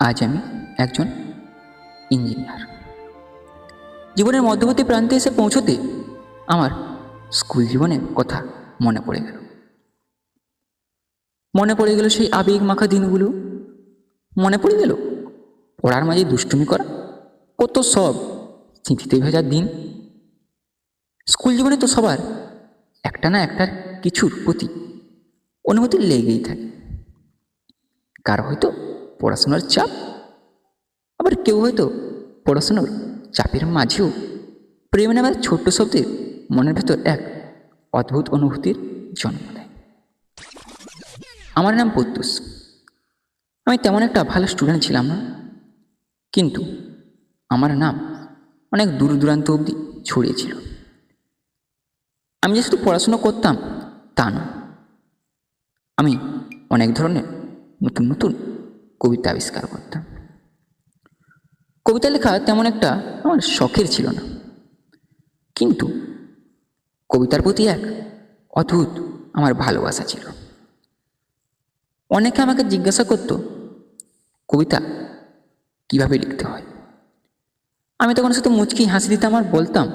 আজ আমি একজন ইঞ্জিনিয়ার। জীবনের মধ্যবর্তী প্রান্তে এসে পৌঁছতে আমার স্কুল জীবনের কথা মনে পড়ে গেল। মনে পড়ে গেল সেই আবেগ মাখা দিনগুলো। মনে পড়ে গেল পড়ার মাঝে দুষ্টুমি করা কত সব স্মৃতিতে ভেজার দিন। স্কুল জীবনে তো সবার একটা না একটার কিছুর প্রতি অনুভূতি লেগেই থাকে। কারো হয়তো পড়াশোনার চাপ, আবার কেউ হয়তো পড়াশোনার চাপের মাঝেও প্রেম নামের ছোট্ট শব্দের মনের ভেতর এক অদ্ভুত অনুভূতির জন্ম দেয়। আমার নাম প্রত্যুষ। আমি তেমন একটা ভালো স্টুডেন্ট ছিলাম না, কিন্তু আমার নাম অনেক দূর দূরান্ত অবধি ছড়িয়েছিল। আমি যে শুধু পড়াশুনো করতাম তা না, আমি অনেক ধরনের নতুন নতুন কবিতা আবিষ্কার করতাম। কবিতা লেখা তেমন একটা আমার শখের ছিল না, কিন্তু কবিতার প্রতি এক অদ্ভুত আমার ভালোবাসা ছিল। অনেকে আমাকে জিজ্ঞাসা করত কবিতা কিভাবে লিখতে হয়। আমি তখন শুধু মুচকি হাসি দিতাম আর বলতাম,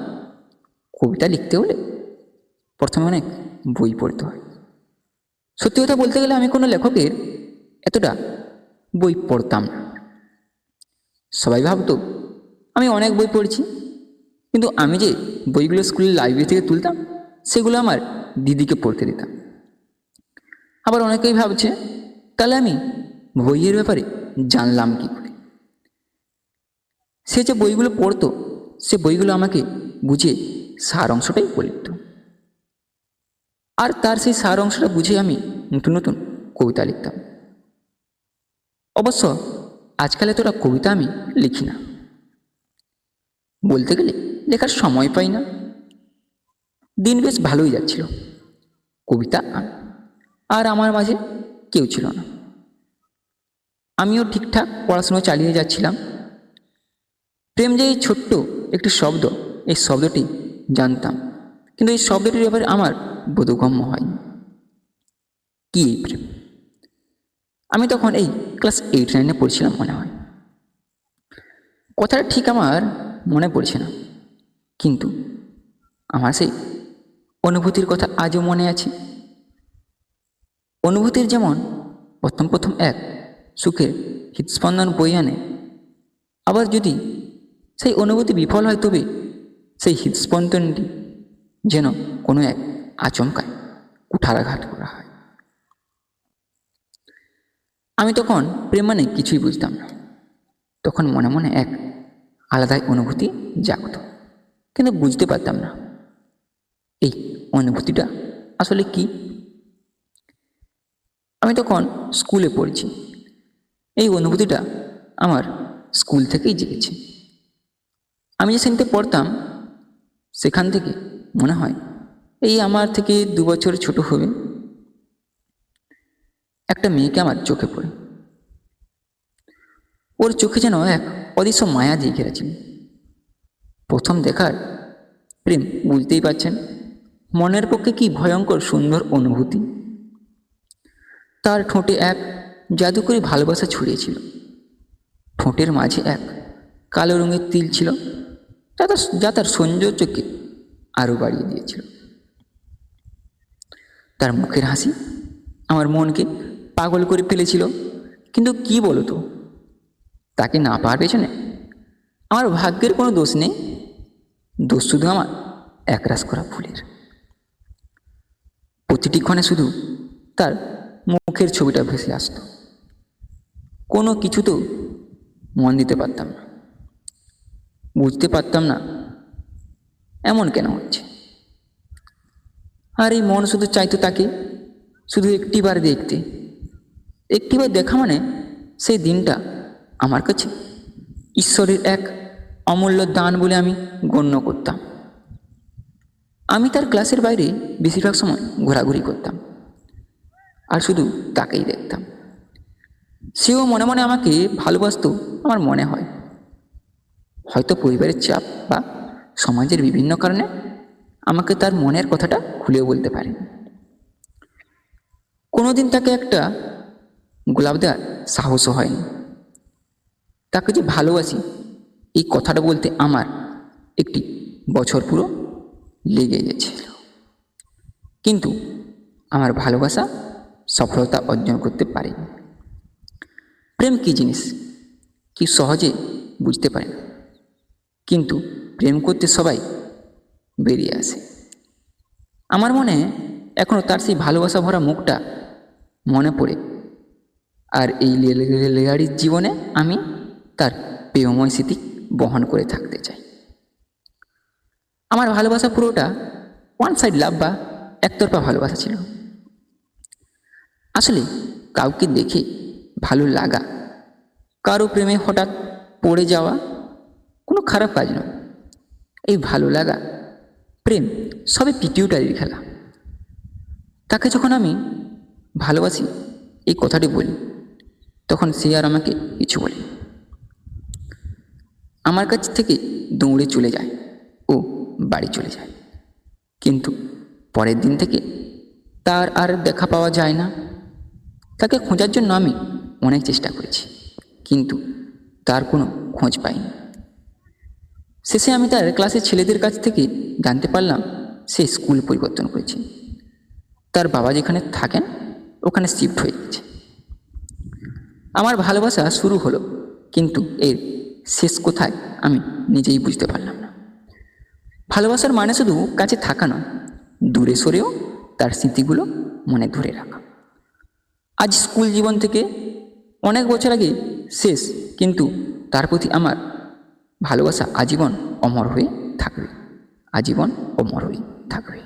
কবিতা লিখতে হলে প্রথমে অনেক বই পড়তে হয়। সত্যি কথা বলতে গেলে আমি কোনো লেখকের এতটা বই পড়তাম না। সবাই ভাবতো আমি অনেক বই পড়ছি, কিন্তু আমি যে বইগুলো স্কুলের লাইব্রেরি থেকে তুলতাম সেগুলো আমার দিদিকে পড়তে দিতাম। আবার অনেকেই ভাবছে তাহলে আমি বইয়ের ব্যাপারে জানলাম কি করে। সে যে বইগুলো পড়তো সে বইগুলো আমাকে বুঝে সার অংশটাই বলে দিত, আর তার সেই সার অংশটা বুঝে আমি নতুন নতুন কবিতা লিখতাম। অবশ্য আজকাল এতটা কবিতা আমি লিখি না, বলতে গেলে লেখার সময় পাই না। দিন বেশ ভালোই যাচ্ছিল, কবিতা আর আমার মাঝে কেউ ছিল না। আমিও ঠিকঠাক পড়াশুনো চালিয়ে যাচ্ছিলাম। প্রেম যে এই ছোট্ট একটি শব্দ, এই শব্দটি জানতাম, কিন্তু এই শব্দটির ব্যাপারে আমার বোধগম্য হয়নি। কি এই প্রেম? আমি তখন এই ক্লাস 8-9 পড়ছিলাম মনে হয়। কথাটা ঠিক আমার মনে পড়ছে না, কিন্তু আমার সেই অনুভূতির কথা আজও মনে আছে। অনুভূতির যেমন প্রথম প্রথম এক সুখের হৃদস্পন্দন বয়ে আনে, আবার যদি সেই অনুভূতি বিফল হয় তবে সেই হৃদস্পন্দনটি যেন কোনো এক আচমকায় কুঠারাঘাত করা হয়। আমি তখন প্রেম মানে কিছুই বুঝতাম না। তখন মনে মনে এক আলাদাই অনুভূতি জাগত, কিন্তু বুঝতে পারতাম না এই অনুভূতিটা আসলে কি। আমি তখন স্কুলে পড়ছি, এই অনুভূতিটা আমার স্কুল থেকেই জেগেছে। আমি যে শ্রেণীতে পড়তাম সেখান থেকে মনে হয় এই আমার থেকে 2 বছর ছোট হবে একটা মেয়েকে আমার চোখে পড়ে। ওর চোখে যেন এক অদৃশ্য মায়া দিয়ে ঘেরেছিল। প্রথম দেখার প্রেম, বুঝতেই পারছেন মনের পক্ষে কি ভয়ঙ্কর সুন্দর অনুভূতি। তার ঠোঁটে এক জাদুকরী ভালোবাসা ছড়িয়েছিল। ঠোঁটের মাঝে এক কালো রঙের তিল ছিল, যা তার সৌন্দর্যকে আরও বাড়িয়ে দিয়েছিল। তার মুখের হাসি আমার মনকে পাগল করে ফেলেছিল। কিন্তু কি বলতো, তাকে না পাওয়ার পেছনে আমার ভাগ্যের কোনো দোষ নেই, দোষ শুধু আমার একরাশ করা ফুলের। প্রতিটি ক্ষণে শুধু তার মুখের ছবিটা ভেসে আসতো, কোনো কিছুতেও মন দিতে পারতাম না। বুঝতে পারতাম না এমন কেন হচ্ছে। আর এই মন শুধু চাইতো তাকে শুধু একটিবার দেখতে। একটিবার দেখা মানে সেই দিনটা আমার কাছে ঈশ্বরের এক অমূল্য দান বলে আমি গণ্য করতাম। আমি তার ক্লাসের বাইরে বেশিরভাগ সময় ঘোরাঘুরি করতাম আর শুধু তাকেই দেখতাম। সেও মনে মনে আমাকে ভালোবাসতো আমার মনে হয়। হয়তো পরিবারের চাপ বা সমাজের বিভিন্ন কারণে আমাকে তার মনের কথাটা খুলেও বলতে পারে। কোনোদিন তাকে একটা গোলাপ দেওয়ার সাহসও হয়নি। তাকে যে ভালোবাসি এই কথাটা বলতে আমার একটি বছর পুরো লেগে গেছিল, কিন্তু আমার ভালোবাসা সফলতা অর্জন করতে পারেনি। প্রেম কী জিনিস কি সহজে বুঝতে পারে না, কিন্তু প্রেম করতে সবাই বেরিয়ে আসে। আমার মনে এখনও তার সেই ভালোবাসা ভরা মুখটা মনে পড়ে, আর এই রেলগাড়ির জীবনে আমি তার প্রেমময় স্মৃতি বহন করে থাকতে চাই। আমার ভালোবাসা পুরোটা ওয়ান সাইড লাভ বা একতরফা ভালোবাসা ছিল। আসলে কাউকে দেখে ভালো লাগা, কারো প্রেমে হঠাৎ পড়ে যাওয়া কোনো খারাপ কাজ নয়। এই ভালো লাগা, প্রেম সবই পিটিউটারির খেলা। তাকে যখন আমি ভালোবাসি এই কথাটি বলি, তখন সে আর আমাকে কিছু বলে, আমার কাছ থেকে দৌড়ে চলে যায় ও বাড়ি চলে যায়। কিন্তু পরের দিন থেকে তার আর দেখা পাওয়া যায় না। তাকে খোঁজার জন্য আমি অনেক চেষ্টা করেছি, কিন্তু তার কোনো খোঁজ পাইনি। শেষে আমি তার ক্লাসের ছেলেদের কাছ থেকে জানতে পারলাম সে স্কুল পরিবর্তন করেছে। তার বাবা যেখানে থাকেন ওখানে শিফট হয়ে গেছে। আমার ভালোবাসা শুরু হলো, কিন্তু এর শেষ কোথায় আমি নিজেই বুঝতে পারলাম না। ভালোবাসার মানে শুধু কাছে থাকা নয়, দূরে সরেও তার স্মৃতিগুলো মনে ধরে রাখা। আজ স্কুল জীবন থেকে অনেক বছর আগে শেষ, কিন্তু তার প্রতি আমার ভালোবাসা আজীবন অমর হয়ে থাকবে, আজীবন অমর হয়ে থাকবে।